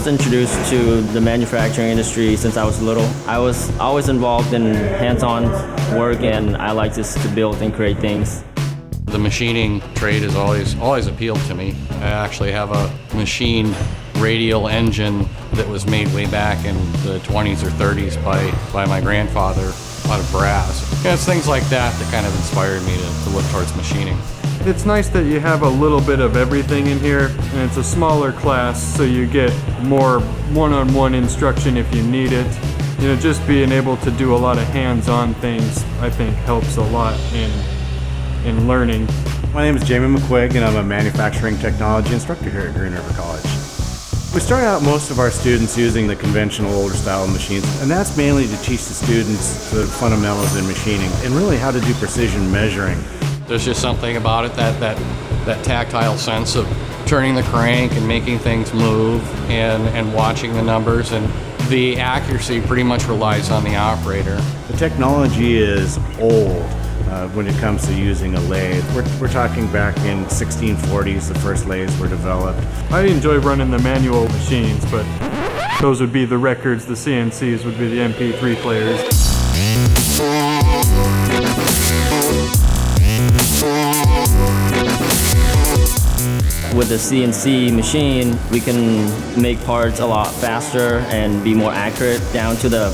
was introduced to the manufacturing industry since I was little. I was always involved in hands-on work, and I like just to build and create things. The machining trade has always appealed to me. I actually have a machined radial engine that was made way back in the 20s or 30s by my grandfather out of brass. And it's things like that that kind of inspired me to look towards machining. It's nice that you have a little bit of everything in here, and it's a smaller class, so you get more one-on-one instruction if you need it. You know, just being able to do a lot of hands-on things, I think, helps a lot in learning. My name is Jamie McQuigg, and I'm a manufacturing technology instructor here at Green River College. We start out most of our students using the conventional older style machines, and that's mainly to teach the students the fundamentals in machining and really how to do precision measuring. There's just something about it, that tactile sense of turning the crank and making things move and watching the numbers, and the accuracy pretty much relies on the operator. The technology is old when it comes to using a lathe. We're talking back in 1640s, the first lathes were developed. I enjoy running the manual machines, but those would be the records, the CNCs would be the MP3 players. With the CNC machine, we can make parts a lot faster and be more accurate, down to the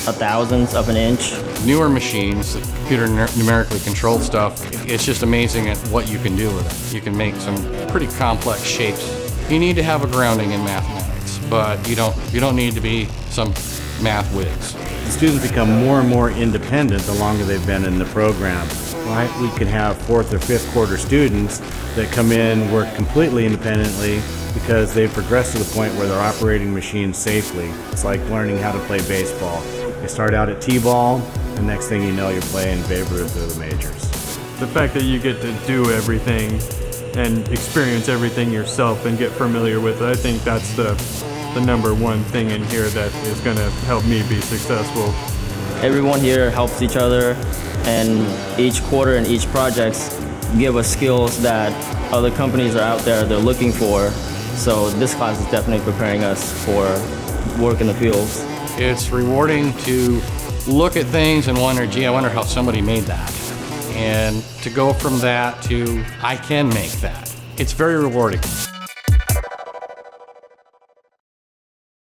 a thousandth of an inch. Newer machines, the computer numerically controlled stuff, it's just amazing at what you can do with it. You can make some pretty complex shapes. You need to have a grounding in mathematics, but you don't need to be some math whiz. The students become more and more independent the longer they've been in the program. Right? We can have fourth or fifth quarter students that come in, work completely independently because they've progressed to the point where they're operating machines safely. It's like learning how to play baseball. You start out at T-ball, and next thing you know, you're playing Babe Ruth or the majors. The fact that you get to do everything and experience everything yourself and get familiar with it, I think that's the number one thing in here that is going to help me be successful. Everyone here helps each other, and each quarter and each project give us skills that other companies are out there they're looking for. So this class is definitely preparing us for work in the fields. It's rewarding to look at things and wonder, gee, I wonder how somebody made that. And to go from that to, I can make that. It's very rewarding.